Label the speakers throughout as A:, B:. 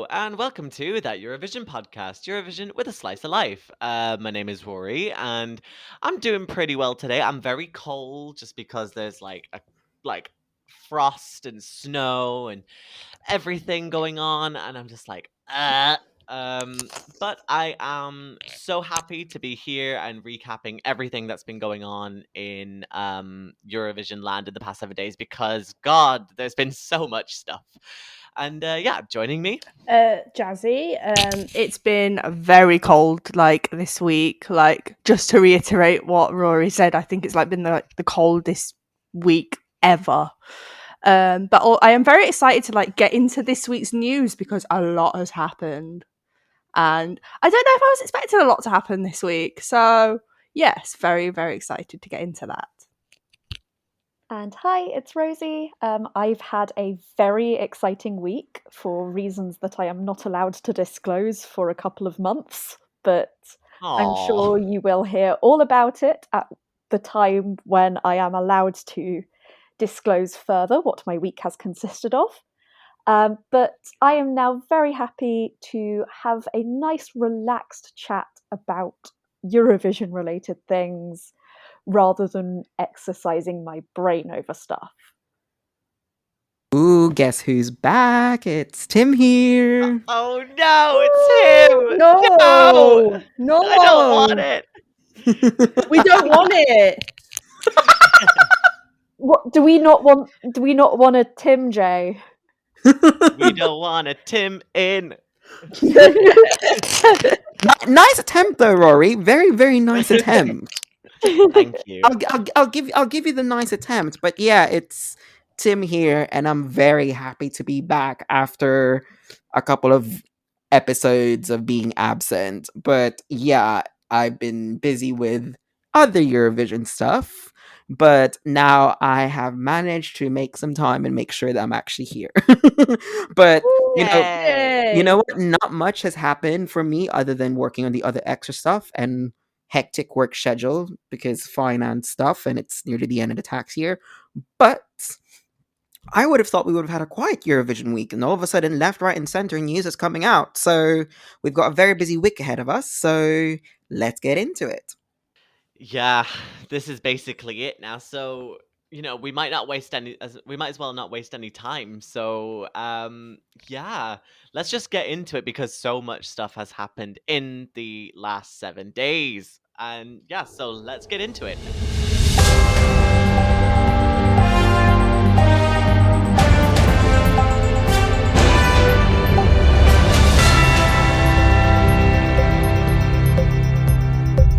A: Hello, and welcome to that Eurovision podcast, Eurovision with a slice of life. My name is Rory, and I'm doing pretty well today. I'm very cold just because there's like frost and snow and everything going on, and I'm just like, but I am so happy to be here and recapping everything that's been going on in Eurovision land in the past 7 days because God, there's been so much stuff. And yeah, joining me.
B: Jazzi, it's been very cold like this week. Like just to reiterate what Rory said, I think it's like been the coldest week ever. I am very excited to like get into this week's news because a lot has happened, and I don't know if I was expecting a lot to happen this week. So yes, very very excited to get into that.
C: And hi, it's Rosie. I've had a very exciting week for reasons that I am not allowed to disclose for a couple of months, but I'm sure you will hear all about it at the time when I am allowed to disclose further what my week has consisted of. But I am now very happy to have a nice, relaxed chat about Eurovision related things rather than exercising my brain over stuff.
D: Ooh, guess who's back? It's Tim here.
A: Oh no, it's him!
B: No,
A: I don't want it.
B: We don't want it.
C: What do we not want? Do we not want a Tim J?
A: We don't want a Tim in.
D: Nice attempt though, Rory. Very, very nice attempt.
A: Thank you.
D: I'll give you the nice attempt, but yeah, it's Tim here, and I'm very happy to be back after a couple of episodes of being absent. But yeah, I've been busy with other Eurovision stuff, but now I have managed to make some time and make sure that I'm actually here. But you know what? Not much has happened for me other than working on the other extra stuff and hectic work schedule because finance stuff and it's nearly the end of the tax year. But I would have thought we would have had a quiet Eurovision week, and all of a sudden, left, right, and center news is coming out. So we've got a very busy week ahead of us. So let's get into it.
A: Yeah, this is basically it now. So, we might as well not waste any time. So, yeah, let's just get into it because so much stuff has happened in the last 7 days. And yeah, so let's get into it.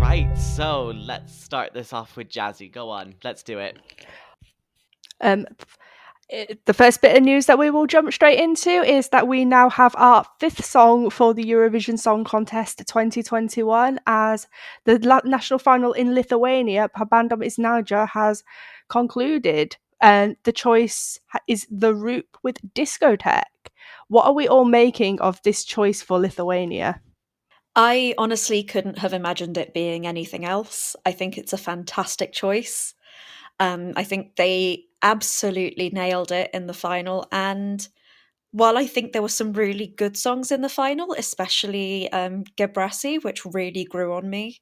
A: Right, so let's start this off with Jazzi. Go on, let's do it.
B: The first bit of news that we will jump straight into is that we now have our fifth song for the Eurovision Song Contest 2021, as the national final in Lithuania, Pabandom Iznaja, has concluded. And the choice is The Roop with Discotheque. What are we all making of this choice for Lithuania?
E: I honestly couldn't have imagined it being anything else. I think it's a fantastic choice. I think they absolutely nailed it in the final. And while I think there were some really good songs in the final, especially Gebrasi, which really grew on me,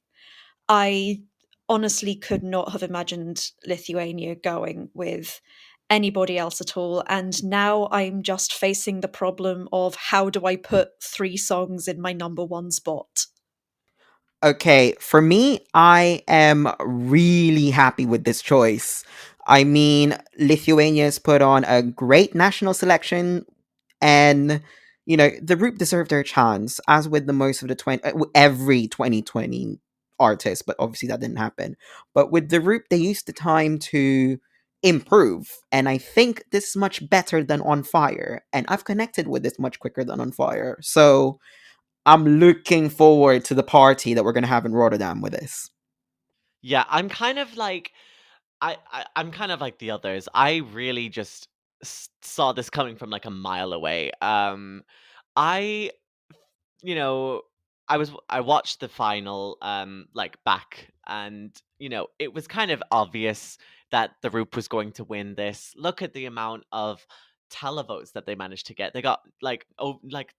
E: I honestly could not have imagined Lithuania going with anybody else at all. And now I'm just facing the problem of how do I put 3 songs in my number 1 spot?
D: Okay, for me, I am really happy with this choice. I mean, Lithuania's put on a great national selection, and the group deserved their chance, as with the most of the every 2020 artist, but obviously that didn't happen. But with the group, they used the time to improve, and I think this is much better than On Fire, and I've connected with this much quicker than On Fire. So I'm looking forward to the party that we're gonna have in Rotterdam with this.
A: Yeah, I'm kind of like I'm kind of like the others. I really just saw this coming from like a mile away. I you know, I watched the final like back, and it was kind of obvious that the Roop was going to win this. Look at the amount of televotes that they managed to get. They got like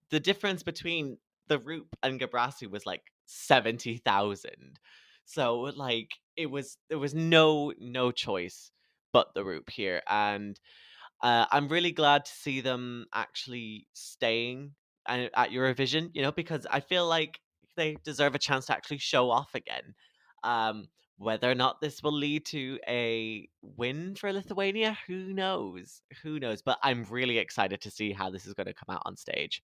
A: the difference between the Roop and Gabrasi was like 70,000. So like there was no choice but the Roop here, and I'm really glad to see them actually staying at Eurovision. Because I feel like they deserve a chance to actually show off again. Um, Whether or not this will lead to a win for Lithuania, who knows? Who knows? But I'm really excited to see how this is going to come out on stage.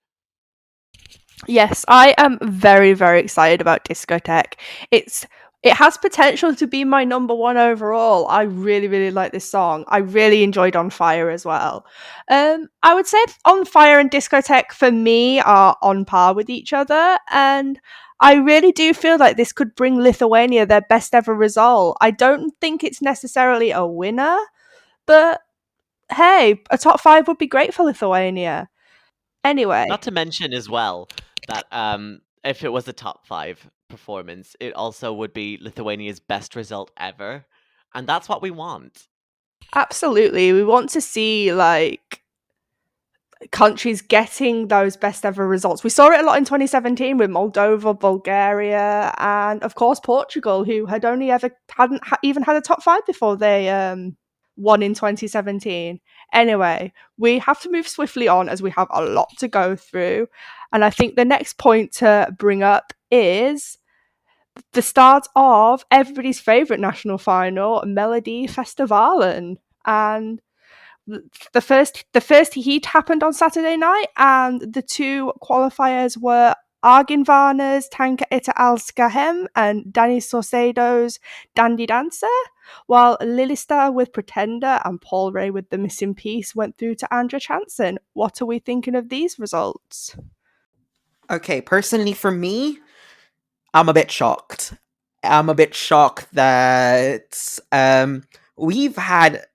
B: Yes, I am very, very excited about Discotheque. It has potential to be my number one overall. I really, really like this song. I really enjoyed On Fire as well. I would say On Fire and Discotheque for me are on par with each other, and I really do feel like this could bring Lithuania their best ever result. I don't think it's necessarily a winner, but hey, a top 5 would be great for Lithuania. Anyway.
A: Not to mention as well that if it was a top 5 performance, it also would be Lithuania's best result ever, and that's what we want.
B: Absolutely. We want to see like countries getting those best ever results. We saw it a lot in 2017 with Moldova, Bulgaria, and of course Portugal, who had only hadn't even had a top 5 before they won in 2017. Anyway, we have to move swiftly on as we have a lot to go through. And I think the next point to bring up is the start of everybody's favorite national final, Melody Festivalen. And the first heat happened on Saturday night, and the two qualifiers were Arginvarna's Tanka Ita Alskahem and Danny Saucedo's Dandy Dancer, while Lilista with Pretender and Paul Ray with The Missing Piece went through to Andrea Chanson. What are we thinking of these results?
D: Okay, personally for me, I'm a bit shocked. I'm a bit shocked that we've had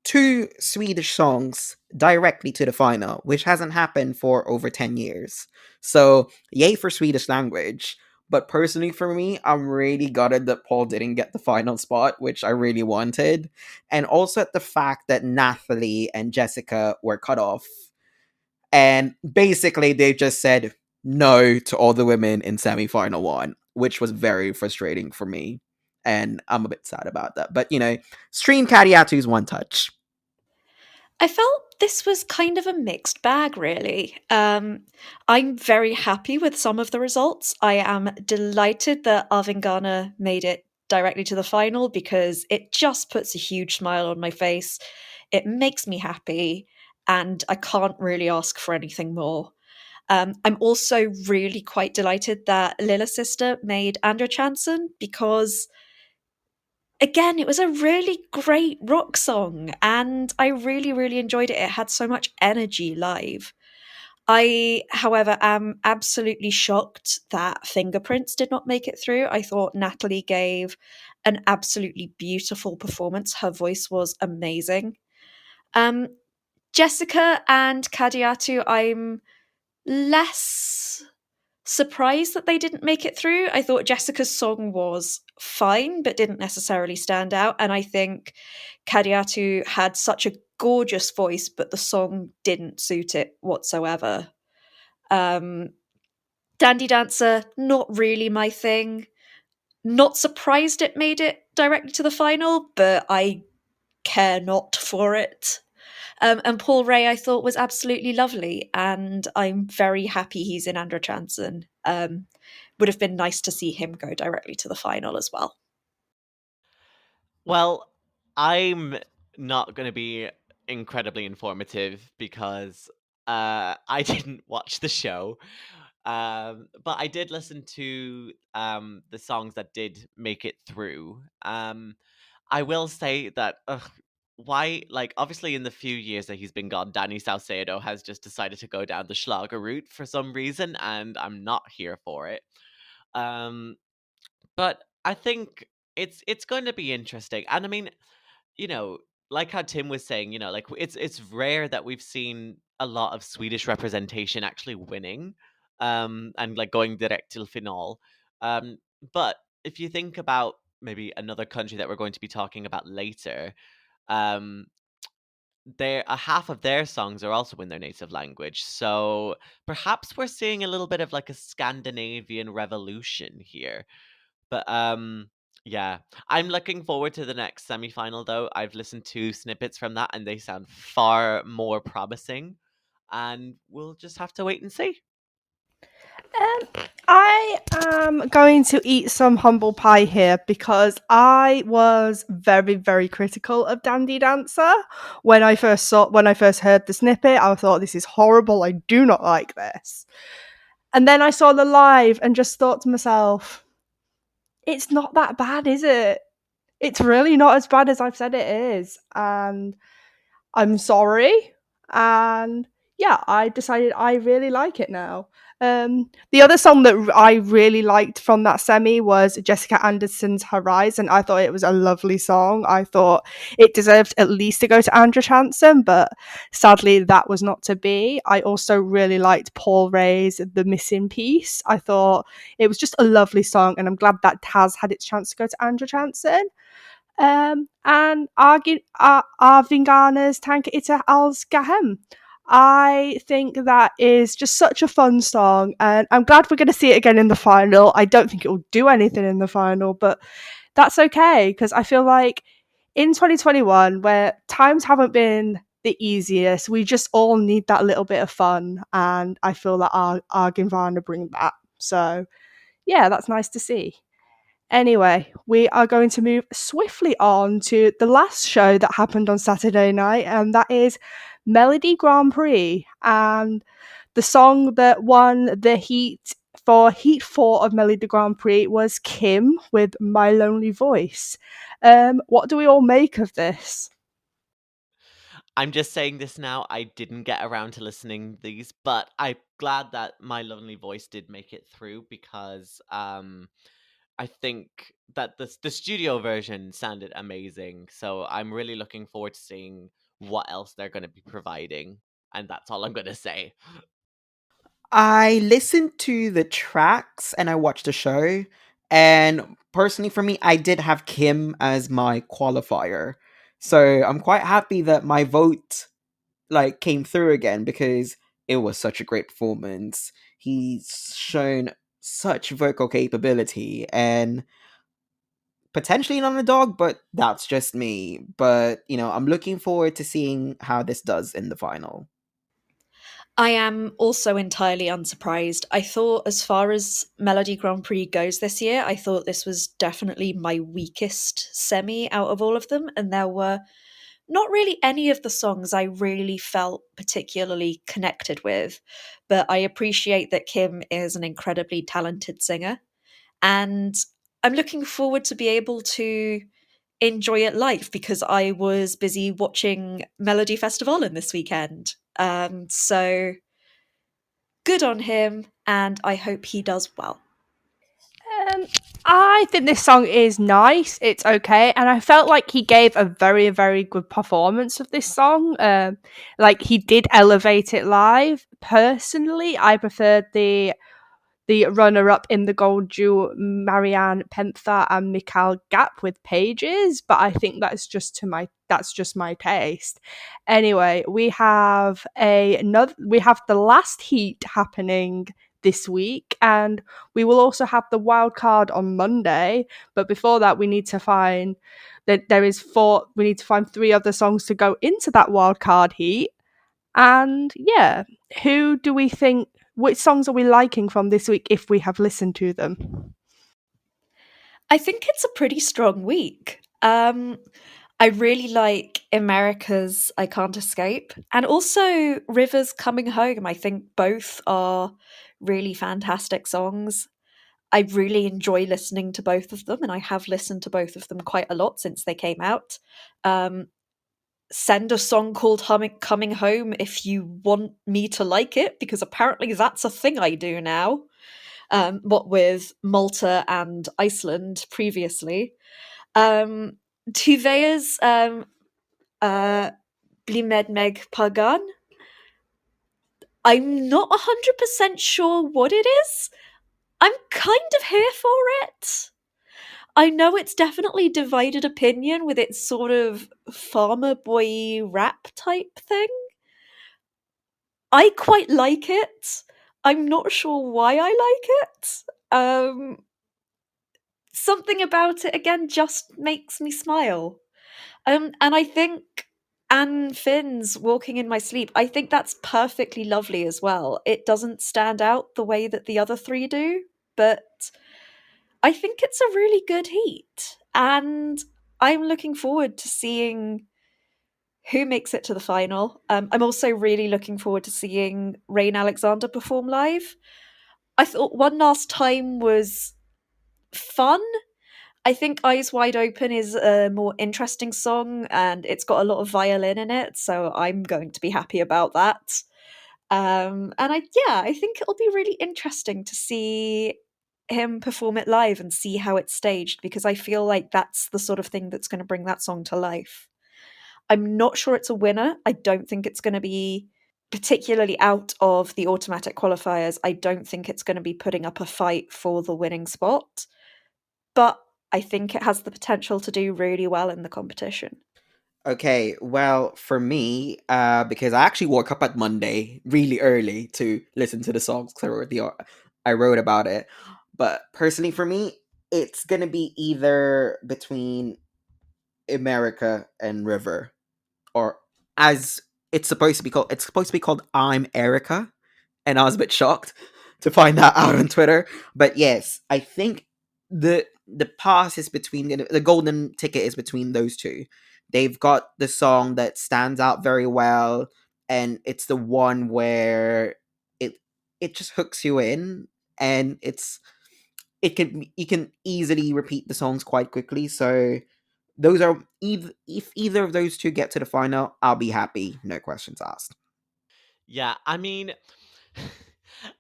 D: 2 Swedish songs directly to the final, which hasn't happened for over 10 years. So, yay for Swedish language. But personally for me, I'm really gutted that Paul didn't get the final spot, which I really wanted. And also at the fact that Nathalie and Jessica were cut off. And basically they just said no to all the women in semi-final 1, which was very frustrating for me. And I'm a bit sad about that. But, stream Kadiatu's One Touch.
E: I felt this was kind of a mixed bag, really. I'm very happy with some of the results. I am delighted that Arvingana made it directly to the final because it just puts a huge smile on my face. It makes me happy, and I can't really ask for anything more. I'm also really quite delighted that Lilla Sister made Andrea Chanson because, again, it was a really great rock song and I really, really enjoyed it. It had so much energy live. I, however, am absolutely shocked that Fingerprints did not make it through. I thought Natalie gave an absolutely beautiful performance. Her voice was amazing. Jessica and Kadiatu, I'm less surprised that they didn't make it through. I thought Jessica's song was fine, but didn't necessarily stand out. And I think Kadiatu had such a gorgeous voice, but the song didn't suit it whatsoever. Dandy Dancer, not really my thing. Not surprised it made it directly to the final, but I care not for it. And Paul Ray, I thought, was absolutely lovely, and I'm very happy he's in Andrea Chanson. Would have been nice to see him go directly to the final as well.
A: Well, I'm not going to be incredibly informative because I didn't watch the show. But I did listen to the songs that did make it through. I will say that why, like, obviously in the few years that he's been gone, Danny Saucedo has just decided to go down the Schlager route for some reason, and I'm not here for it. Um, but I think it's going to be interesting, and I mean, you know, like how Tim was saying, like it's rare that we've seen a lot of Swedish representation actually winning, and like going direct till final. Um, but if you think about maybe another country that we're going to be talking about later, um, half of their songs are also in their native language. So perhaps we're seeing a little bit of like a Scandinavian revolution here. But yeah, I'm looking forward to the next semi-final though. I've listened to snippets from that and they sound far more promising. And we'll just have to wait and see.
B: I am going to eat some humble pie here because I was very, very critical of Dandy Dancer when I first heard the snippet. I thought, this is horrible. I do not like this. And then I saw the live and just thought to myself, it's not that bad, is it? It's really not as bad as I've said it is. And I'm sorry. And yeah, I decided I really like it now. The other song that I really liked from that semi was Jessica Anderson's Horizon. I thought it was a lovely song. I thought it deserved at least to go to Andrew Chanson, but sadly that was not to be. I also really liked Paul Ray's The Missing Piece. I thought it was just a lovely song, and I'm glad that Taz had its chance to go to Andrew Chanson. And Arvingarna's Tank Ita Als Gahem. I think that is just such a fun song, and I'm glad we're going to see it again in the final. I don't think it will do anything in the final, but that's okay, because I feel like in 2021, where times haven't been the easiest, we just all need that little bit of fun, and I feel that Arvingarna bring that. So, yeah, that's nice to see. Anyway, we are going to move swiftly on to the last show that happened on Saturday night, and that is Melody Grand Prix. And the song that won the heat for Heat 4 of Melody Grand Prix was Kim with My Lonely Voice. What do we all make of this?
A: I'm just saying this now. I didn't get around to listening these, but I'm glad that My Lonely Voice did make it through because I think that the studio version sounded amazing. So I'm really looking forward to seeing what else they're going to be providing, and that's all I'm going to say.
D: I listened to the tracks and I watched the show. And personally, for me, I did have Kim as my qualifier. So I'm quite happy that my vote came through again because it was such a great performance. He's shown such vocal capability and potentially an underdog, but that's just me. But I'm looking forward to seeing how this does in the final.
E: I am also entirely unsurprised. I thought, as far as Melody Grand Prix goes this year, I thought this was definitely my weakest semi out of all of them, and there were not really any of the songs I really felt particularly connected with. But I appreciate that Kim is an incredibly talented singer, and I'm looking forward to be able to enjoy it live because I was busy watching Melody Festival in this weekend. So good on him, and I hope he does well.
B: I think this song is nice. It's okay, and I felt like he gave a very, very good performance of this song. Like he did elevate it live. Personally, I preferred the runner-up in the gold duo, Marianne Penther and Mikhail Gap with Pages, but I think that's just my taste. Anyway, we have the last heat happening this week, and we will also have the wild card on Monday. But before that, we need to find three other songs to go into that wild card heat. And yeah, who do we think? Which songs are we liking from this week if we have listened to them?
E: I think it's a pretty strong week. I really like America's I Can't Escape and also River's Coming Home. I think both are really fantastic songs. I really enjoy listening to both of them, and I have listened to both of them quite a lot since they came out. Send a song called Coming Home if you want me to like it, because apparently that's a thing I do now. What with Malta and Iceland previously. Tuvea's Blimed Meg Pagan. I'm not 100% sure what it is. I'm kind of here for it. I know it's definitely divided opinion with its sort of farmer boy rap type thing. I quite like it. I'm not sure why I like it. Something about it again just makes me smile. And I think Anne Finn's Walking in My Sleep, I think that's perfectly lovely as well. It doesn't stand out the way that the other three do, but I think it's a really good heat. And I'm looking forward to seeing who makes it to the final. I'm also really looking forward to seeing Rain Alexander perform live. I thought One Last Time was fun. I think Eyes Wide Open is a more interesting song and it's got a lot of violin in it, so I'm going to be happy about that. I think it'll be really interesting to see him perform it live and see how it's staged because I feel like that's the sort of thing that's going to bring that song to life. I'm not sure it's a winner. I don't think it's going to be particularly out of the automatic qualifiers. I don't think it's going to be putting up a fight for the winning spot, but I think it has the potential to do really well in the competition.
D: Okay, well, for me, because I actually woke up at Monday really early to listen to the songs because I wrote about it. But personally, for me, it's gonna be either between America and River, or as it's supposed to be called. It's supposed to be called I'm Erica, and I was a bit shocked to find that out on Twitter. But yes, I think the pass is between the golden ticket is between those two. They've got the song that stands out very well, and it's the one where it it just hooks you in, and it can you can easily repeat the songs quite quickly. So those are if either of those two get to the final, I'll be happy. No questions asked.
A: Yeah, I mean,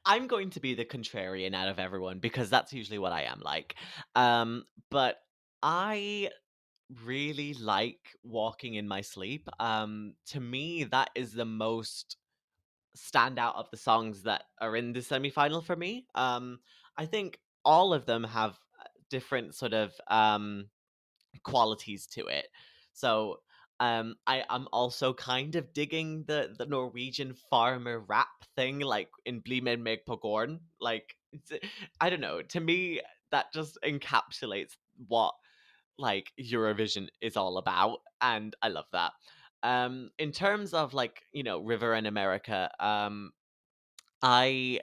A: I'm going to be the contrarian out of everyone because that's usually what I am like. But I really like Walking in My Sleep. To me, that is the most standout of the songs that are in the semifinal for me. I think all of them have different sort of qualities to it. So I'm also kind of digging the Norwegian farmer rap thing, like in Blimen Meg på Gården. Like I don't know. To me, that just encapsulates what like Eurovision is all about, and I love that. In terms of like River in America, I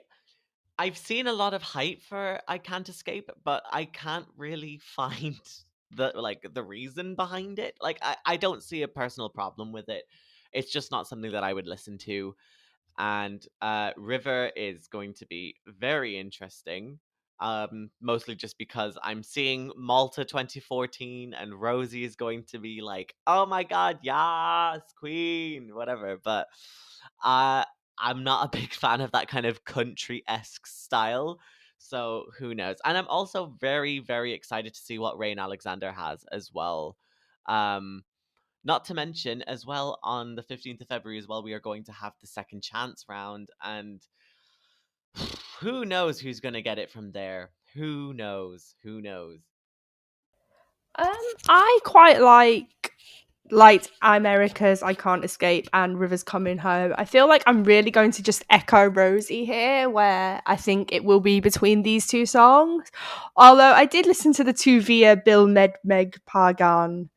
A: I've seen a lot of hype for I Can't Escape, but I can't really find the reason behind it. Like I don't see a personal problem with it. It's just not something that I would listen to. And River is going to be very interesting. Mostly just because I'm seeing Malta 2014 and Rosie is going to be like, oh my god, yes, Queen, whatever. But uh I'm not a big fan of that kind of country-esque style. So who knows? And I'm also very, very excited to see what Rain Alexander has as well. Um, Not to mention, as well, on the 15th of February as well, we are going to have the second chance round, and who knows who's going to get it from there? Who knows? Who knows?
B: I quite liked America's I Can't Escape and Rivers Coming Home. I feel like I'm really going to just echo Rosie here, where I think it will be between these two songs. Although I did listen to the two via Bill Med Meg Pagan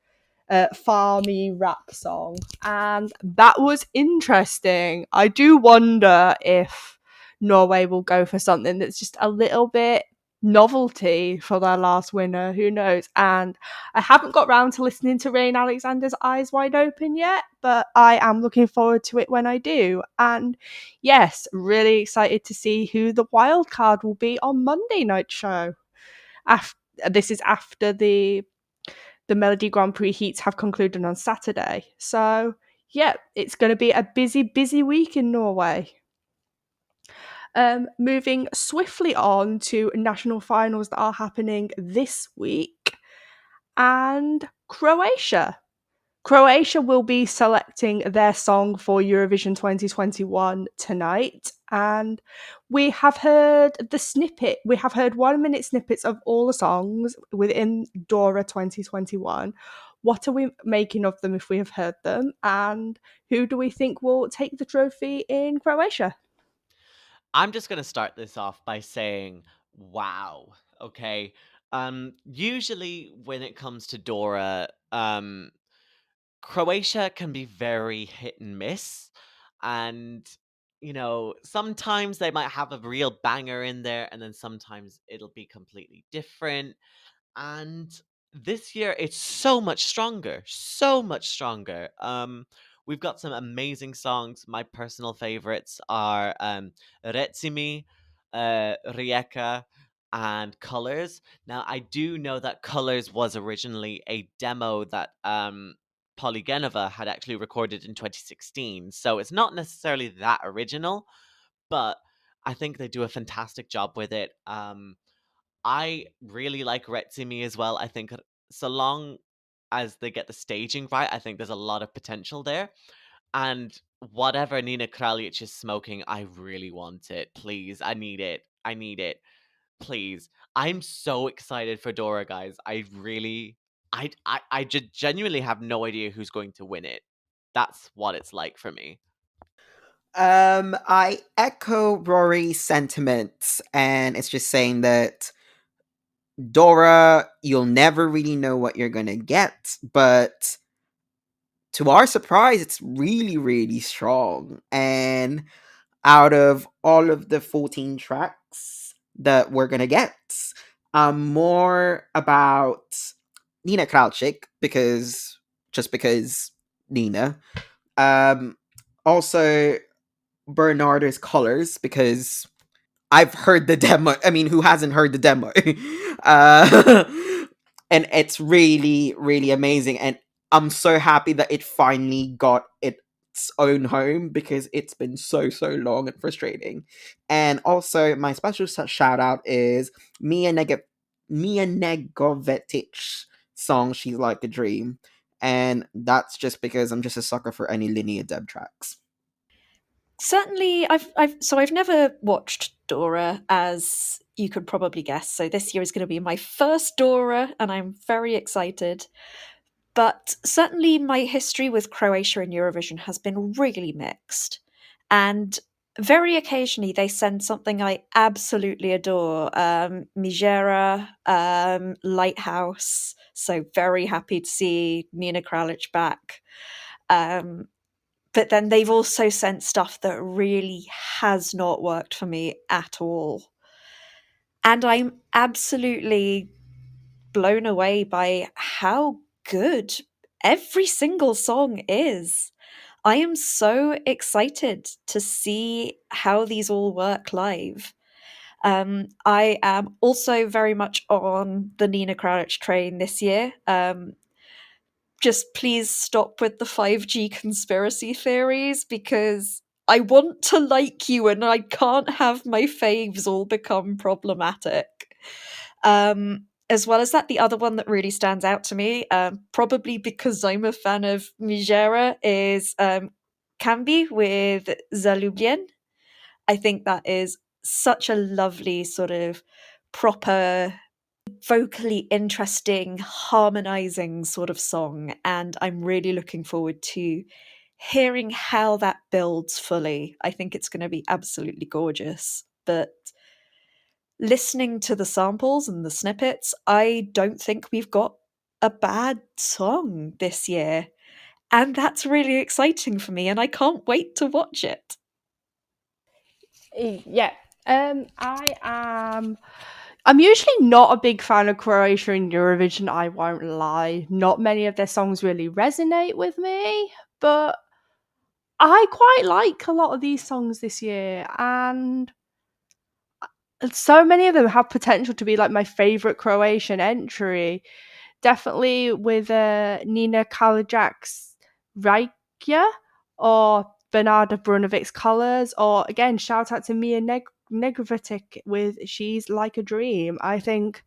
B: farmy rap song, and that was interesting. I do wonder if Norway will go for something that's just a little bit novelty for their last winner. Who knows? And I haven't got round to listening to Rain Alexander's Eyes Wide Open yet, but I am looking forward to it when I do. And yes, really excited to see who the wild card will be on Monday night show. This is after the Melody Grand Prix heats have concluded on Saturday. So, yeah, it's going to be a busy, busy week in Norway. Moving swiftly on to national finals that are happening this week, and Croatia. Croatia will be selecting their song for Eurovision 2021 tonight, and we have heard the snippet. We have heard 1 minute snippets of all the songs within Dora 2021. What are we making of them if we have heard them? And who do we think will take the trophy in Croatia?
A: I'm just going to start this off by saying, wow. Okay. Usually when it comes to Dora, Croatia can be very hit and miss. And, sometimes they might have a real banger in there, and then sometimes it'll be completely different. And this year it's so much stronger, so much stronger. We've got some amazing songs. My personal favorites are Recimi, Rijeka, and Colors. Now I do know that Colors was originally a demo that Polygenova had actually recorded in 2016, so it's not necessarily that original, but I think they do a fantastic job with it. I really like Retsumi as well. I think so long as they get the staging right, I think there's a lot of potential there. And whatever Nina Kraljic is smoking, I really want it. Please, I need it. I need it. Please. I'm so excited for Dora, guys. I really, I just genuinely have no idea who's going to win it. That's what it's like for me.
D: I echo Rory's sentiments, and it's just saying that Dora, you'll never really know what you're gonna get, but to our surprise, it's really, really strong. And out of all of the 14 tracks that we're gonna get, more about Nina Kraljic because Nina. Um, Also Bernardo's Colors because I've heard the demo. I mean, who hasn't heard the demo? uh, and it's really, really amazing. And I'm so happy that it finally got its own home because it's been so, so long and frustrating. And also, my special shout out is Mia Negovetic song "She's Like a Dream," and that's just because I'm just a sucker for any linear dub tracks.
E: Certainly, I've never watched Dora, as you could probably guess. So this year is going to be my first Dora, and I'm very excited. But certainly, my history with Croatia and Eurovision has been really mixed, and very occasionally they send something I absolutely adore. Mijera, Lighthouse. So very happy to see Nina Kraljic back. But then they've also sent stuff that really has not worked for me at all. And I'm absolutely blown away by how good every single song is. I am so excited to see how these all work live. I am also very much on the Nina Kraljic train this year. Just please stop with the 5G conspiracy theories because I want to like you and I can't have my faves all become problematic. As well as that, the other one that really stands out to me, probably because I'm a fan of Mijera, is Cambi with Zalubien. I think that is such a lovely sort of proper vocally interesting, harmonizing sort of song, and I'm really looking forward to hearing how that builds fully. I think it's going to be absolutely gorgeous. But listening to the samples and the snippets, I don't think we've got a bad song this year. And that's really exciting for me, and I can't wait to watch it.
B: Yeah. I'm usually not a big fan of Croatia in Eurovision, I won't lie. Not many of their songs really resonate with me, but I quite like a lot of these songs this year, and so many of them have potential to be like my favorite Croatian entry. Definitely with Nina Kalajac's Rajka or Bernarda Brunovic's Colors, or again, shout out to Mia Negrovitic with She's Like a Dream. I think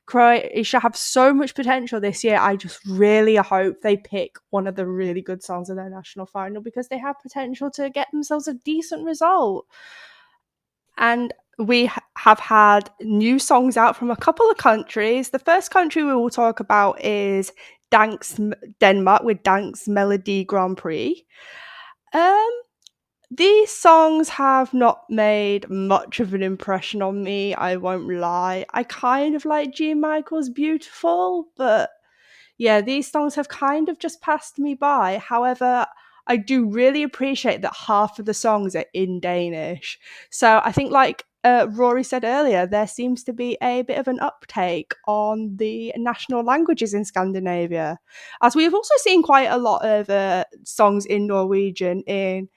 B: Croatia have so much potential this year. I just really hope they pick one of the really good songs in their national final, because they have potential to get themselves a decent result. And we have had new songs out from a couple of countries. The first country we will talk about is Danks Denmark with Danks Melody Grand Prix. These songs have not made much of an impression on me, I won't lie. I kind of like G. Michael's Beautiful, but yeah, these songs have kind of just passed me by. However, I do really appreciate that half of the songs are in Danish. So I think, like Rory said earlier, there seems to be a bit of an uptake on the national languages in Scandinavia, as we have also seen quite a lot of songs in Norwegian in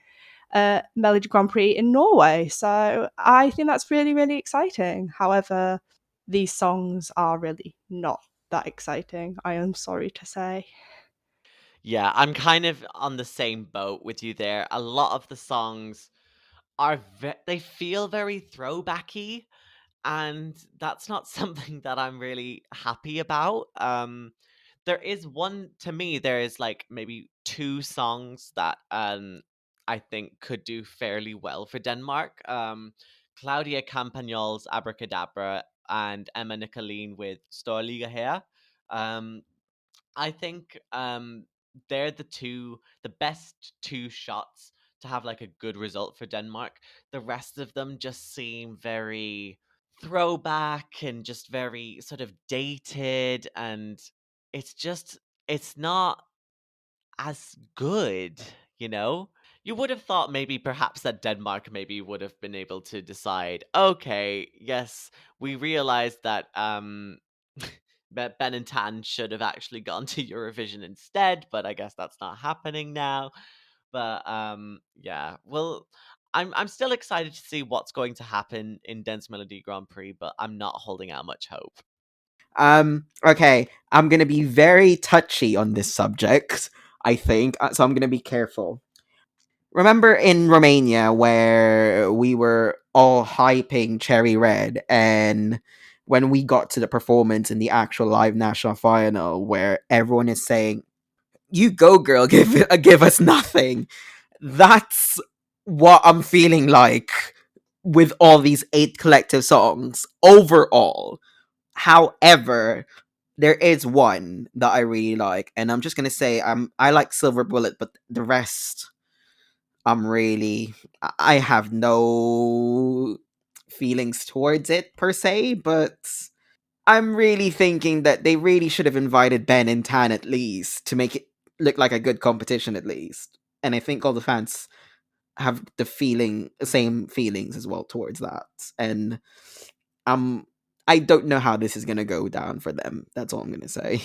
B: Melody Grand Prix in Norway. So I think that's really, really exciting. However, these songs are really not that exciting, I am sorry to say.
A: Yeah, I'm kind of on the same boat with you there. A lot of the songs are they feel very throwbacky, and that's not something that I'm really happy about. There is one, to me, there is like maybe two songs that I think could do fairly well for Denmark. Claudia Campagnol's Abracadabra and Emma Nicolene with Storliga Her. Um, I think they're the best two shots to have like a good result for Denmark. The rest of them just seem very throwback and just very sort of dated, and it's just it's not as good, you know? You would have thought maybe perhaps that Denmark maybe would have been able to decide, okay, yes, we realized that Ben and Tan should have actually gone to Eurovision instead, but I guess that's not happening now. But yeah, well, I'm still excited to see what's going to happen in Dance Melody Grand Prix, but I'm not holding out much hope.
D: Okay, I'm gonna be very touchy on this subject, I think, so I'm gonna be careful. Remember in Romania where we were all hyping Cherry Red, and when we got to the performance in the actual live national final where everyone is saying, "You go, girl, give us nothing." That's what I'm feeling like with all these 8 collective songs overall. However, there is one that I really like, and I'm just gonna say I like Silver Bullet, but the rest I'm really I have no feelings towards it per se, but I'm really thinking that they really should have invited Ben and Tan at least to make it look like a good competition at least. And I think all the fans have the same feelings as well towards that. And um I don't know how this is gonna go down for them. That's all I'm gonna say.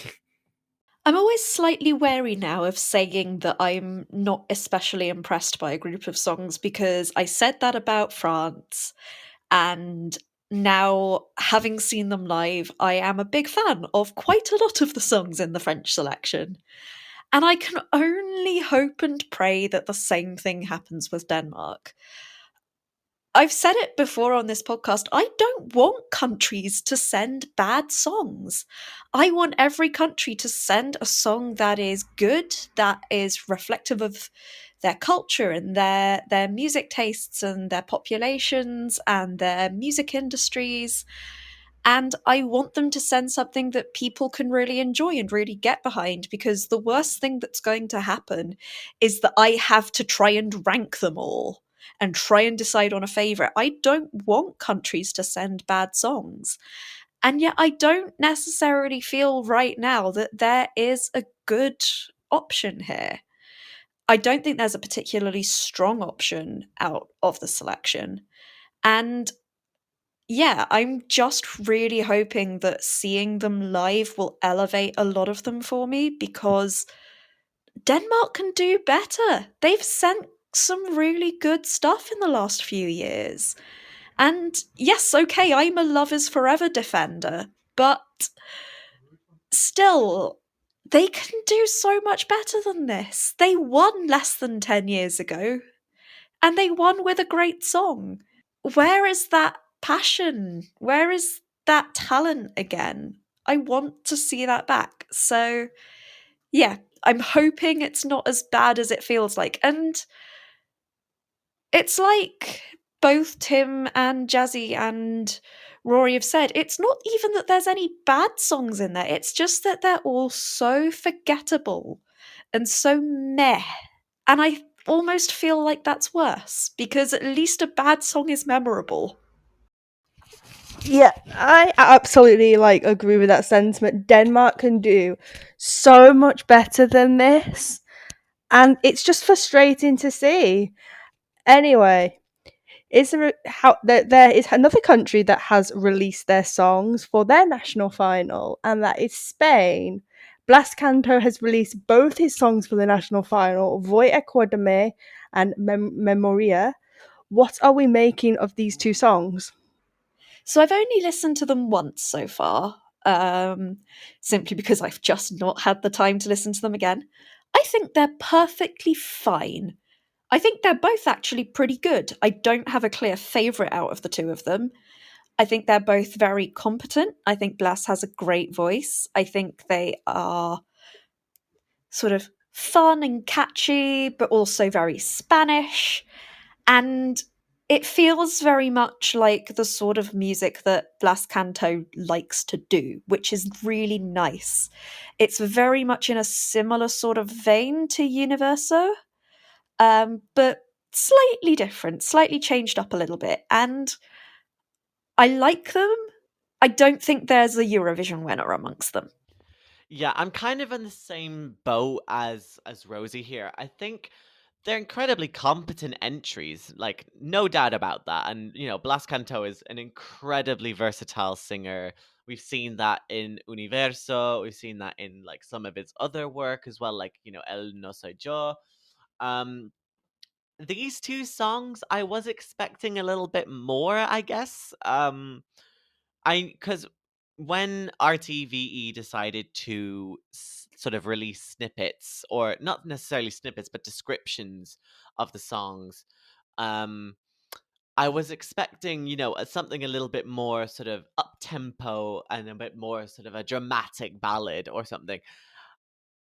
E: I'm always slightly wary now of saying that I'm not especially impressed by a group of songs, because I said that about France, and now, having seen them live, I am a big fan of quite a lot of the songs in the French selection. And I can only hope and pray that the same thing happens with Denmark. I've said it before on this podcast, I don't want countries to send bad songs. I want every country to send a song that is good, that is reflective of their culture and their music tastes and their populations and their music industries. And I want them to send something that people can really enjoy and really get behind, because the worst thing that's going to happen is that I have to try and rank them all and try and decide on a favourite. I don't want countries to send bad songs. And yet I don't necessarily feel right now that there is a good option here. I don't think there's a particularly strong option out of the selection. And yeah, I'm just really hoping that seeing them live will elevate a lot of them for me, because Denmark can do better. They've sent some really good stuff in the last few years. And yes, okay, I'm a Love is Forever defender, but still, they can do so much better than this. They won less than 10 years ago, and they won with a great song. Where is that passion? Where is that talent again. I want to see that back. So, yeah, I'm hoping it's not as bad as it feels like. And it's like both Tim and Jazzi and Rory have said, it's not even that there's any bad songs in there. It's just that they're all so forgettable and so meh. And I almost feel like that's worse, because at least a bad song is memorable.
B: Yeah, I absolutely agree with that sentiment. Denmark can do so much better than this, and it's just frustrating to see. Anyway, there is another country that has released their songs for their national final, and that is Spain. Blas Canto has released both his songs for the national final, Voi Acuérdame and Memoria. What are we making of these two songs?
E: So I've only listened to them once so far, simply because I've just not had the time to listen to them again. I think they're perfectly fine. I think they're both actually pretty good. I don't have a clear favourite out of the two of them. I think they're both very competent. I think Blas has a great voice. I think they are sort of fun and catchy, but also very Spanish. And it feels very much like the sort of music that Blas Canto likes to do, which is really nice. It's very much in a similar sort of vein to Universo, but slightly different, slightly changed up a little bit. And I like them. I don't think there's a Eurovision winner amongst them.
A: Yeah, I'm kind of in the same boat as Rosie here. I think they're incredibly competent entries, like no doubt about that. And Blas Canto is an incredibly versatile singer. We've seen that in Universo. We've seen that in like some of his other work as well, like El No Soy Yo. Um, these two songs, I was expecting a little bit more, I guess. Because when RTVE decided to sort of release snippets, or not necessarily snippets, but descriptions of the songs, um, I was expecting, something a little bit more sort of up tempo and a bit more sort of a dramatic ballad or something.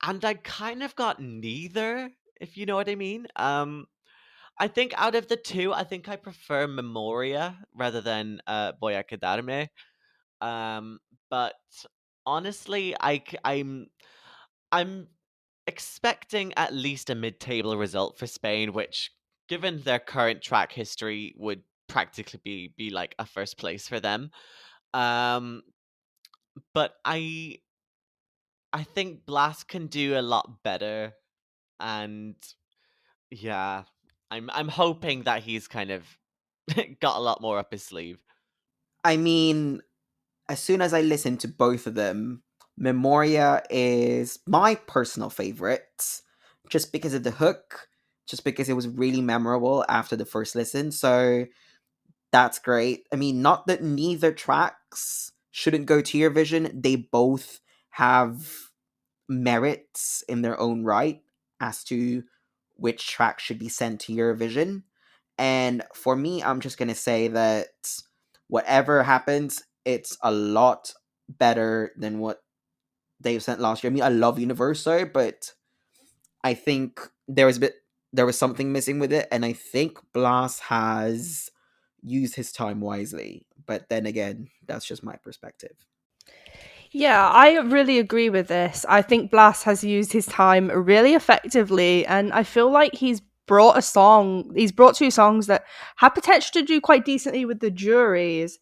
A: And I kind of got neither, if you know what I mean. I think out of the two, I think I prefer Memoria rather than Voy a Quedarme. Um, but honestly, I'm expecting at least a mid-table result for Spain, which, given their current track history, would practically be like a first place for them. Um, but I think Blast can do a lot better, and yeah, I'm hoping that he's kind of got a lot more up his sleeve.
D: I mean, as soon as I listen to both of them, Memoria is my personal favorite, just because of the hook, just because it was really memorable after the first listen. So that's great. I mean, not that neither tracks shouldn't go to Eurovision, they both have merits in their own right as to which track should be sent to Eurovision. And for me, I'm just going to say that whatever happens, it's a lot better than what they've sent last year. I mean, I love Universo, but I think there was something missing with it, and I think Blas has used his time wisely. But then again, that's just my perspective.
B: Yeah, I really agree with this. I think Blas has used his time really effectively, and I feel like he's brought two songs that have potential to do quite decently with the juries.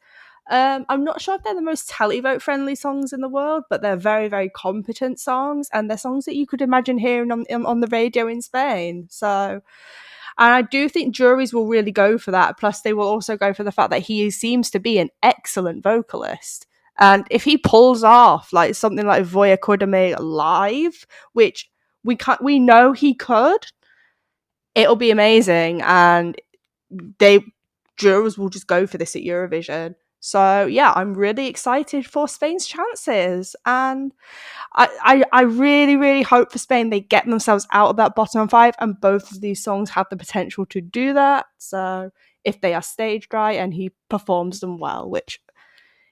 B: I'm not sure if they're the most televote friendly songs in the world, but they're very, very competent songs, and they're songs that you could imagine hearing on the radio in Spain. So, and I do think juries will really go for that. Plus, they will also go for the fact that he seems to be an excellent vocalist. And if he pulls off like something like Voy Acuérdame live, which we know he could, it'll be amazing. And jurors will just go for this at Eurovision. So yeah, I'm really excited for Spain's chances, and I really, really hope for Spain they get themselves out of that bottom five, and both of these songs have the potential to do that. So if they are stage dry and he performs them well, which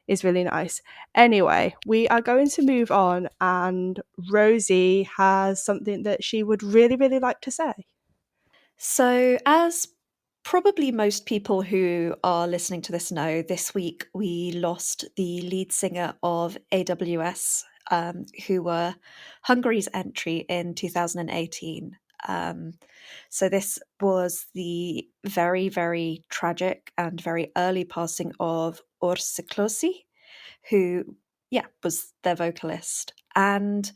B: is really nice. Anyway, we are going to move on, and Rosie has something that she would really, really like to say.
E: So, as probably most people who are listening to this know, this week we lost the lead singer of AWS, who were Hungary's entry in 2018. So, this was the very, very tragic and very early passing of Ors Silkósi, who, was their vocalist. And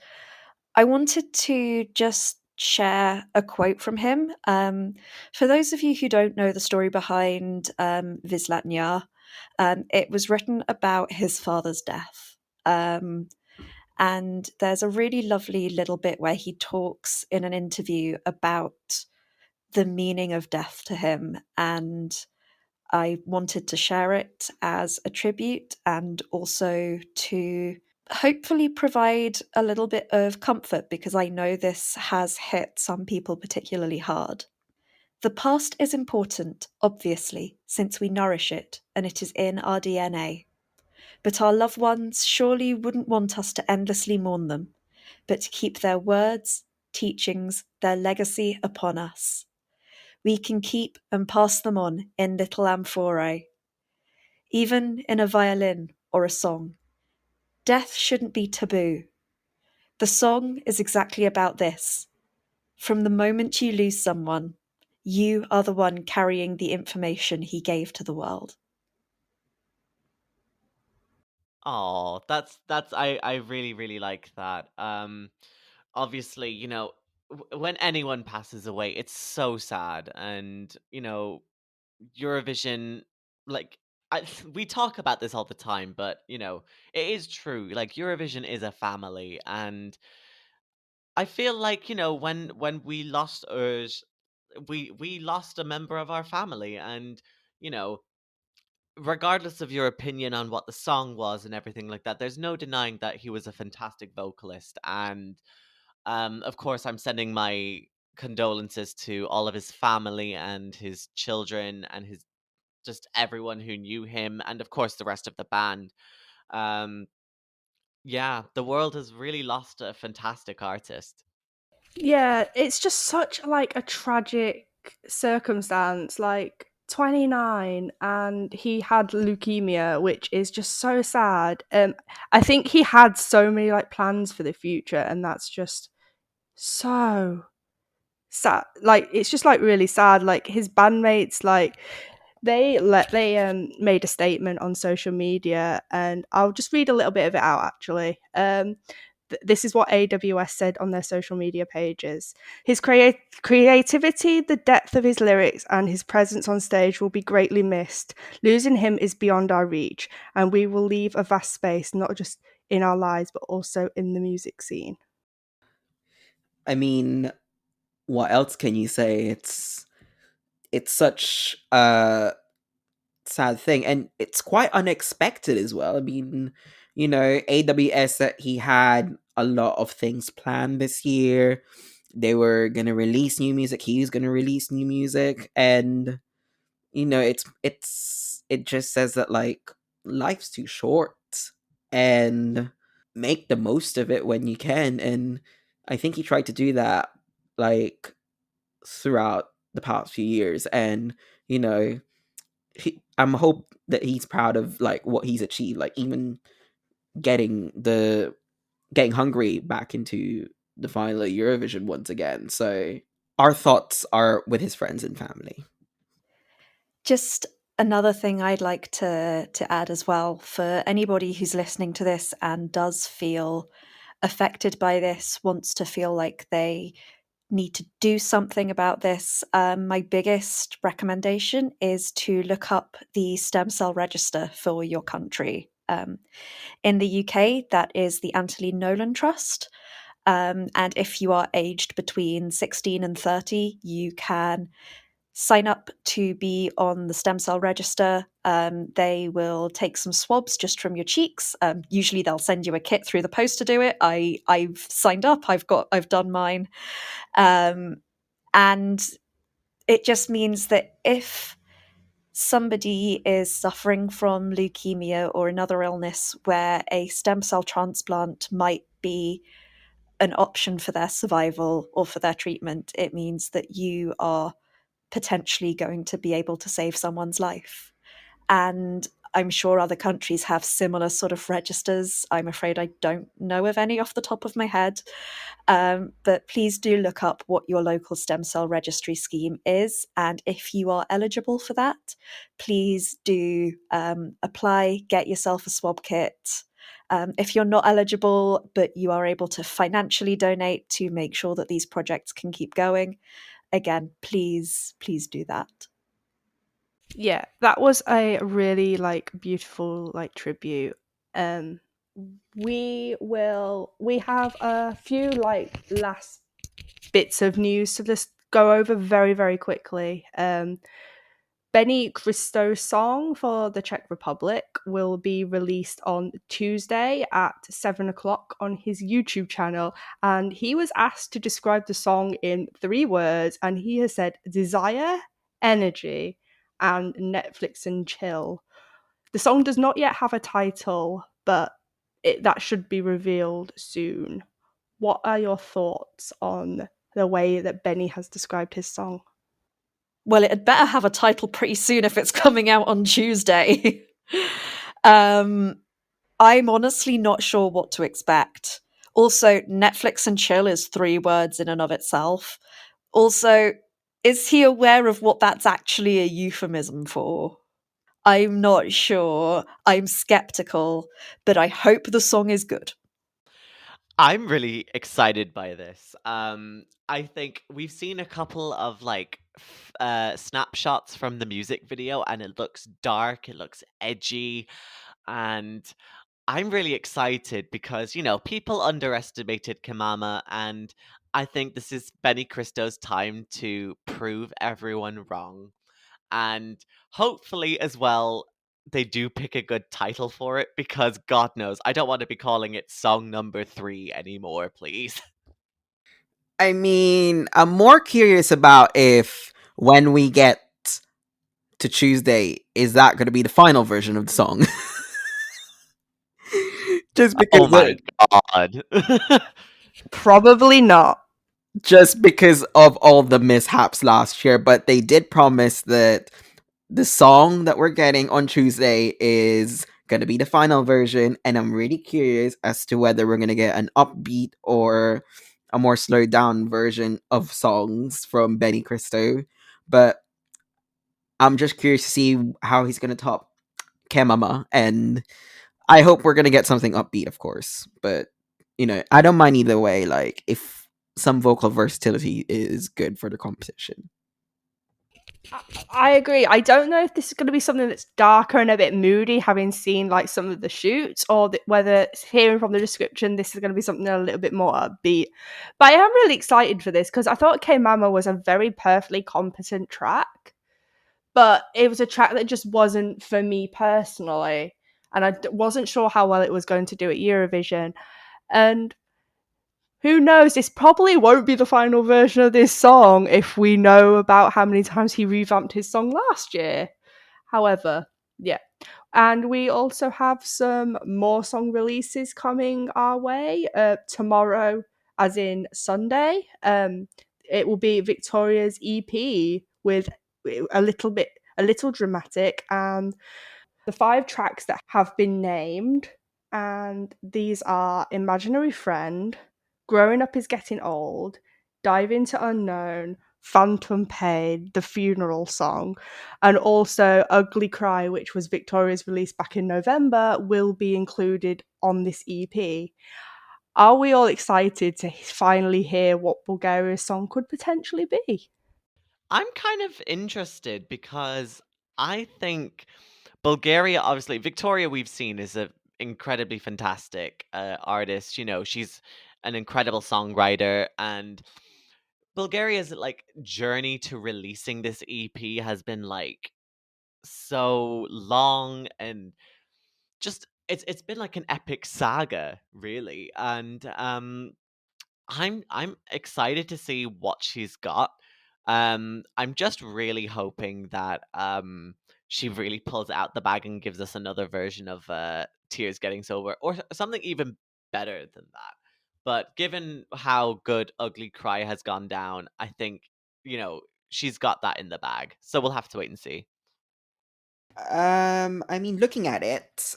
E: I wanted to just share a quote from him. For those of you who don't know the story behind Vislatnya, it was written about his father's death. And there's a really lovely little bit where he talks in an interview about the meaning of death to him. And I wanted to share it as a tribute and also to hopefully provide a little bit of comfort, because I know this has hit some people particularly hard. The past is important, obviously, since we nourish it and it is in our DNA. But our loved ones surely wouldn't want us to endlessly mourn them, but to keep their words, teachings, their legacy upon us. We can keep and pass them on in little amphorae, even in a violin or a song. Death shouldn't be taboo. The song is exactly about this. From the moment you lose someone, you are the one carrying the information he gave to the world.
A: Oh, that's I really really like that. Obviously, when anyone passes away, it's so sad, and Eurovision, like I, we talk about this all the time, but it is true. Like Eurovision is a family, and I feel like when we lost Urs, we lost a member of our family, and you know regardless of your opinion on what the song was and everything like that, there's no denying that he was a fantastic vocalist. And of course, I'm sending my condolences to all of his family and his children and his just everyone who knew him, and of course the rest of the band. Um, yeah, the world has really lost a fantastic artist.
B: Yeah, it's just such like a tragic circumstance. Like 29, and he had leukemia, which is just so sad. I think he had so many like plans for the future, and that's just so sad. Like it's just like really sad. Like his bandmates, like they made a statement on social media, and I'll just read a little bit of it out actually. This is what AWS said on their social media pages. His creativity, the depth of his lyrics, and his presence on stage will be greatly missed. Losing him is beyond our reach, and we will leave a vast space, not just in our lives, but also in the music scene.
D: I mean, what else can you say? It's such a sad thing, and it's quite unexpected as well. I mean, AWS that he had a lot of things planned this year. They were gonna release new music. He's gonna release new music, and it just says that like life's too short, and make the most of it when you can. And I think he tried to do that like throughout the past few years, and you know I'm hope that he's proud of like what he's achieved, like even getting the getting Hungary back into the final of Eurovision once again. So our thoughts are with his friends and family.
E: Just another thing I'd like to add as well, for anybody who's listening to this and does feel affected by this, wants to feel like they need to do something about this, my biggest recommendation is to look up the stem cell register for your country. In the UK, that is the Anthony Nolan Trust. And if you are aged between 16 and 30, you can sign up to be on the stem cell register. They will take some swabs just from your cheeks. Usually they'll send you a kit through the post to do it. I've signed up. I've done mine. And it just means that if somebody is suffering from leukemia or another illness where a stem cell transplant might be an option for their survival or for their treatment, it means that you are potentially going to be able to save someone's life. And I'm sure other countries have similar sort of registers. I'm afraid I don't know of any off the top of my head. But please do look up what your local stem cell registry scheme is. And if you are eligible for that, please do apply, get yourself a swab kit. If you're not eligible, but you are able to financially donate to make sure that these projects can keep going, again, please do that.
B: Yeah, that was a really beautiful tribute. We have a few last bits of news to just go over very, very quickly. Benny Cristo's song for the Czech Republic will be released on Tuesday at 7 o'clock on his YouTube channel. And he was asked to describe the song in 3 words, and he has said desire, energy, and Netflix and chill. The song does not yet have a title, but that should be revealed soon. What are your thoughts on the way that Benny has described his song?
E: Well, it had better have a title pretty soon if it's coming out on Tuesday. I'm honestly not sure what to expect. Also, Netflix and chill is 3 words in and of itself. Also, is he aware of what that's actually a euphemism for? I'm not sure. I'm skeptical, but I hope the song is good.
A: I'm really excited by this. I think we've seen a couple of snapshots from the music video, and it looks dark, it looks edgy, and I'm really excited because people underestimated Kamama, and I think this is Benny Cristo's time to prove everyone wrong. And hopefully as well they do pick a good title for it, because God knows I don't want to be calling it song number 3 anymore, please.
D: I mean, I'm more curious about if when we get to Tuesday, is that going to be the final version of the song? Just
A: Oh
D: because
A: my God.
B: Probably not.
D: just because of all the mishaps last year, but they did promise that the song that we're getting on Tuesday is going to be the final version, and I'm really curious as to whether we're going to get an upbeat or a more slowed down version of songs from Benny Cristo. But I'm just curious to see how he's going to top Kemama, and I hope we're going to get something upbeat, of course. But, I don't mind either way, if some vocal versatility is good for the competition.
B: I agree. I don't know if this is going to be something that's darker and a bit moody, having seen some of the shoots, or whether hearing from the description, this is going to be something a little bit more upbeat. But I am really excited for this because I thought K Mama was a very perfectly competent track, but it was a track that just wasn't for me personally, and I wasn't sure how well it was going to do at Eurovision. And who knows, this probably won't be the final version of this song if we know about how many times he revamped his song last year. However, yeah. And we also have some more song releases coming our way tomorrow, as in Sunday. It will be Victoria's EP with a little dramatic, and the 5 tracks that have been named, and these are Imaginary Friend, Growing Up is Getting Old, Dive Into Unknown, Phantom Pain, the funeral song, and also Ugly Cry, which was Victoria's release back in November, will be included on this EP. Are we all excited to finally hear what Bulgaria's song could potentially be?
A: I'm kind of interested because I think Bulgaria, obviously, Victoria, we've seen, is a incredibly fantastic artist. She's an incredible songwriter, and Bulgaria's journey to releasing this EP has been so long, and just it's been like an epic saga, really. And I'm excited to see what she's got. I'm just really hoping that she really pulls it out the bag and gives us another version of Tears Getting Sober, or something even better than that. But given how good Ugly Cry has gone down, I think, she's got that in the bag. So we'll have to wait and see.
D: I mean, looking at it,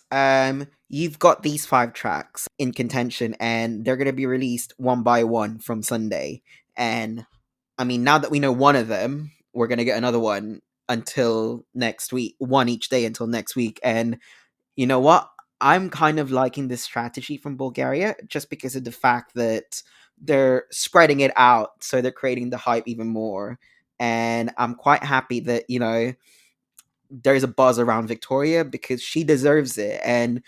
D: you've got these 5 tracks in contention, and they're gonna be released one by one from Sunday. And I mean, now that we know one of them, we're gonna get another one until next week, one each day until next week. And you know what? I'm kind of liking this strategy from Bulgaria just because of the fact that they're spreading it out, so they're creating the hype even more. And I'm quite happy that, there's a buzz around Victoria because she deserves it. And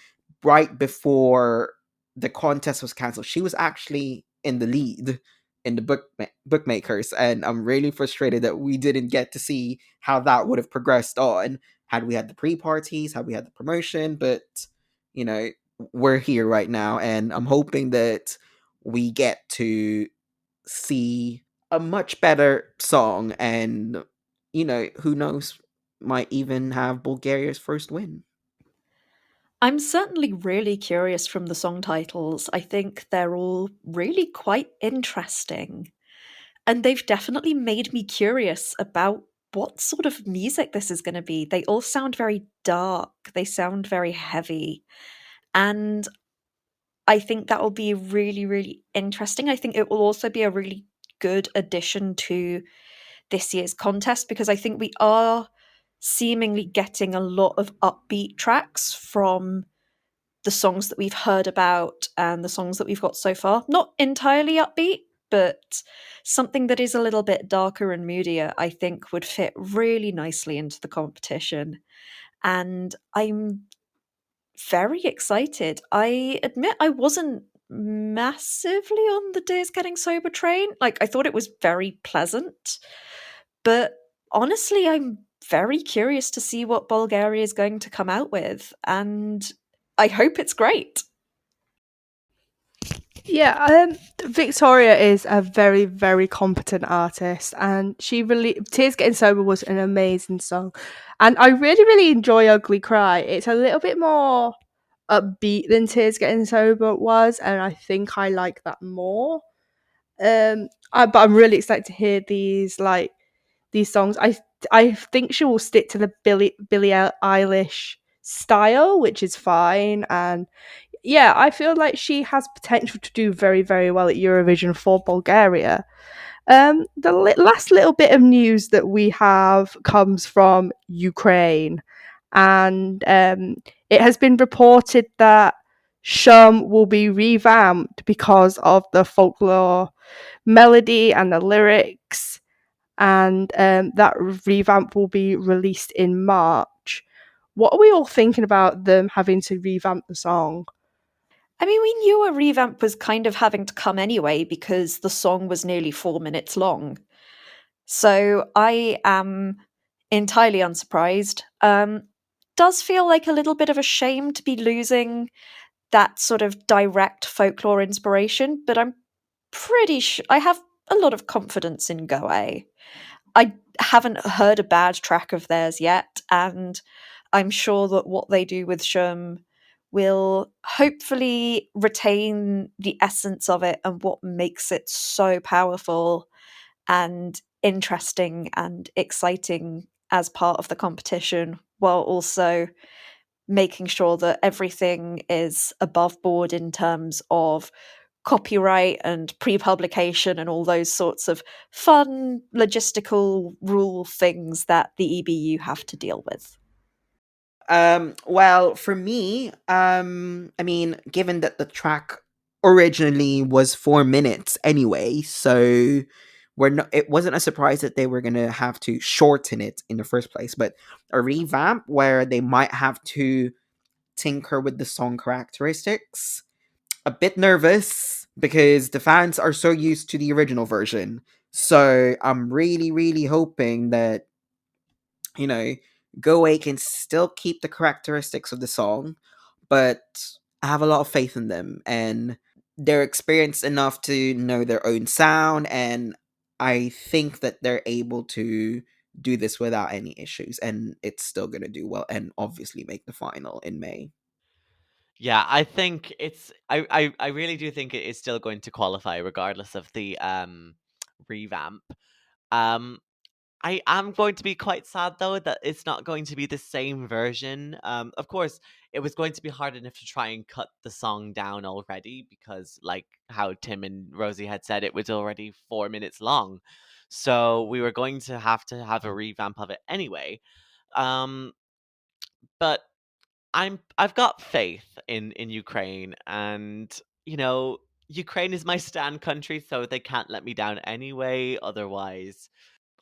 D: right before the contest was cancelled, she was actually in the lead in the bookmakers, and I'm really frustrated that we didn't get to see how that would have progressed on had we had the pre-parties, had we had the promotion. But you know, we're here right now, and I'm hoping that we get to see a much better song, and who knows, might even have Bulgaria's first win.
E: I'm certainly really curious from the song titles. I think they're all really quite interesting. And they've definitely made me curious about what sort of music this is going to be. They all sound very dark, they sound very heavy. And I think that will be really, really interesting. I think it will also be a really good addition to this year's contest because I think we are seemingly getting a lot of upbeat tracks from the songs that we've heard about and the songs that we've got so far. Not entirely upbeat, but something that is a little bit darker and moodier, I think would fit really nicely into the competition. And I'm very excited. I admit I wasn't massively on the Tears Getting Sober train. Like, I thought it was very pleasant. But honestly, I'm very curious to see what Bulgaria is going to come out with. And I hope it's great.
B: Yeah, Victoria is a very, very competent artist, and Tears Getting Sober was an amazing song, and I really, really enjoy Ugly Cry. It's a little bit more upbeat than Tears Getting Sober was, and I think I like that more. But I'm really excited to hear these songs. I think she will stick to the Billie Eilish style, which is fine, and yeah, I feel like she has potential to do very, very well at Eurovision for Bulgaria. The last little bit of news that we have comes from Ukraine, and it has been reported that Shum will be revamped because of the folklore melody and the lyrics, and that revamp will be released in March. What are we all thinking about them having to revamp the song?
E: I mean, we knew a revamp was kind of having to come anyway because the song was nearly 4 minutes long. So I am entirely unsurprised. Does feel like a little bit of a shame to be losing that sort of direct folklore inspiration, but I'm pretty sure I have a lot of confidence in Goe. I haven't heard a bad track of theirs yet, and I'm sure that what they do with Shum will hopefully retain the essence of it and what makes it so powerful and interesting and exciting as part of the competition, while also making sure that everything is above board in terms of copyright and pre-publication and all those sorts of fun logistical rule things that the EBU have to deal with.
D: Well, for me, I mean, given that the track originally was 4 minutes anyway, so it wasn't a surprise that they were gonna have to shorten it in the first place. But a revamp where they might have to tinker with the song characteristics, a bit nervous because the fans are so used to the original version. So I'm really, really hoping that you know, Go can still keep the characteristics of the song, but I have a lot of faith in them, and they're experienced enough to know their own sound, and I think that they're able to do this without any issues, and it's still gonna do well and obviously make the final in May.
A: Yeah, I think I really do think it is still going to qualify regardless of the revamp. Um I am going to be quite sad though that it's not going to be the same version. Of course, it was going to be hard enough to try and cut the song down already because, like how Tim and Rosie had said, it was already 4 minutes long. So we were going to have a revamp of it anyway. Um, but I've got faith in Ukraine, and you know Ukraine is my stan country, so they can't let me down anyway. Otherwise,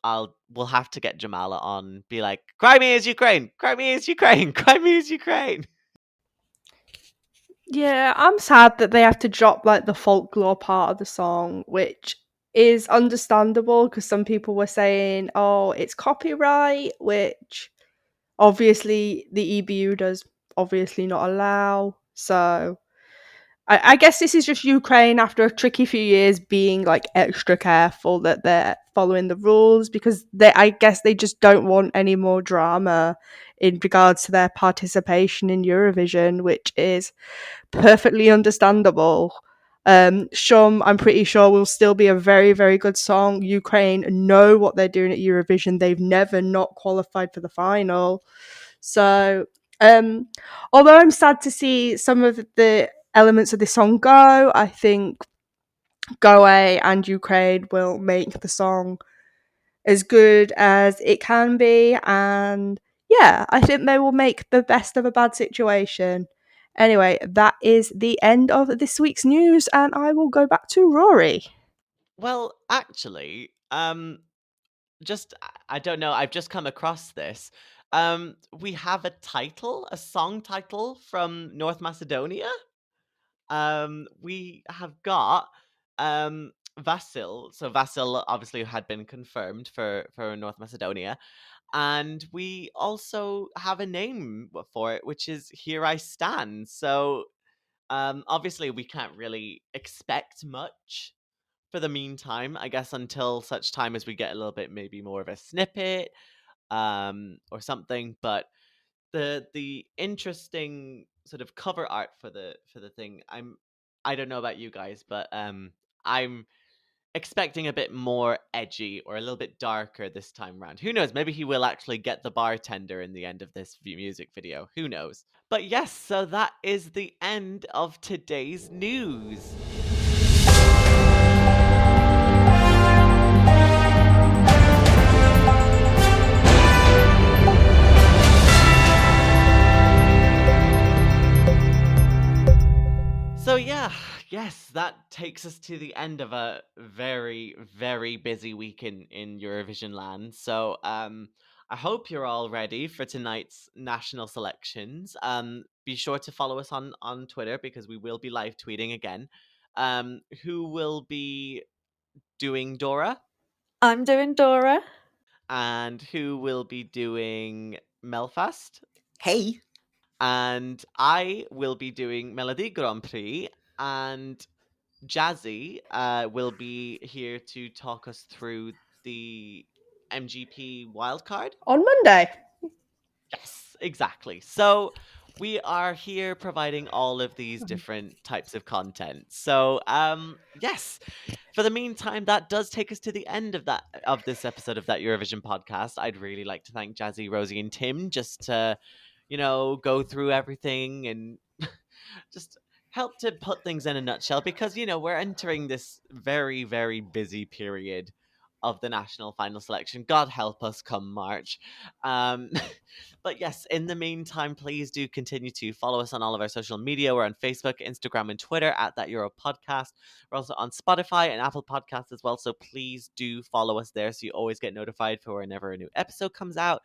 A: we'll have to get Jamala on, be like, Crimea is Ukraine, Crimea is Ukraine, Crimea is Ukraine.
B: Yeah, I'm sad that they have to drop like the folklore part of the song, which is understandable because some people were saying, "Oh, it's copyright," which obviously the EBU does obviously not allow. So I guess this is just Ukraine after a tricky few years being like extra careful that they're following the rules because I guess they just don't want any more drama in regards to their participation in Eurovision, which is perfectly understandable. Shum, I'm pretty sure, will still be a very, very good song. Ukraine know what they're doing at Eurovision. They've never not qualified for the final. So, although I'm sad to see some of the elements of this song go, I think Go Away and Ukraine will make the song as good as it can be. And yeah, I think they will make the best of a bad situation. Anyway, that is the end of this week's news, and I will go back to Rory.
A: Well, actually, just I don't know, I've just come across this. We have a title, a song title from North Macedonia. We have got Vasil. So Vasil obviously had been confirmed for North Macedonia. And we also have a name for it, which is Here I Stand. So obviously we can't really expect much for the meantime, I guess, until such time as we get a little bit maybe more of a snippet or something. But the interesting sort of cover art for the thing, I don't know about you guys, but I'm expecting a bit more edgy or a little bit darker this time round. Who knows? Maybe he will actually get the bartender in the end of this music video. Who knows? But yes, so that is the end of today's news. So yeah, yes, that takes us to the end of a very, very busy week in Eurovision land. So I hope you're all ready for tonight's national selections. Be sure to follow us on Twitter because we will be live tweeting again. Who will be doing Dora?
E: I'm doing Dora.
A: And who will be doing Melfast?
D: Hey,
A: And I will be doing Melody Grand Prix, and Jazzi will be here to talk us through the MGP wildcard.
B: On Monday.
A: Yes, exactly. So we are here providing all of these different types of content. So yes, for the meantime, that does take us to the end of this episode of that Eurovision podcast. I'd really like to thank Jazzi, Rosie, and Tim just to, go through everything and just help to put things in a nutshell because we're entering this very, very busy period of the national final selection. God help us come March. um but yes, in the meantime, please do continue to follow us on all of our social media. We're on Facebook, Instagram, and Twitter at That Euro Podcast. We're also on Spotify and Apple Podcasts as well, so please do follow us there so you always get notified for whenever a new episode comes out.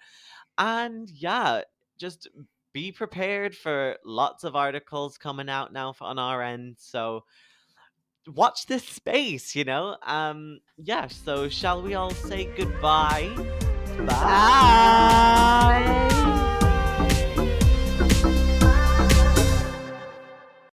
A: And yeah, just be prepared for lots of articles coming out now on our end. So watch this space, yeah, so shall we all say goodbye? Bye.
B: Bye.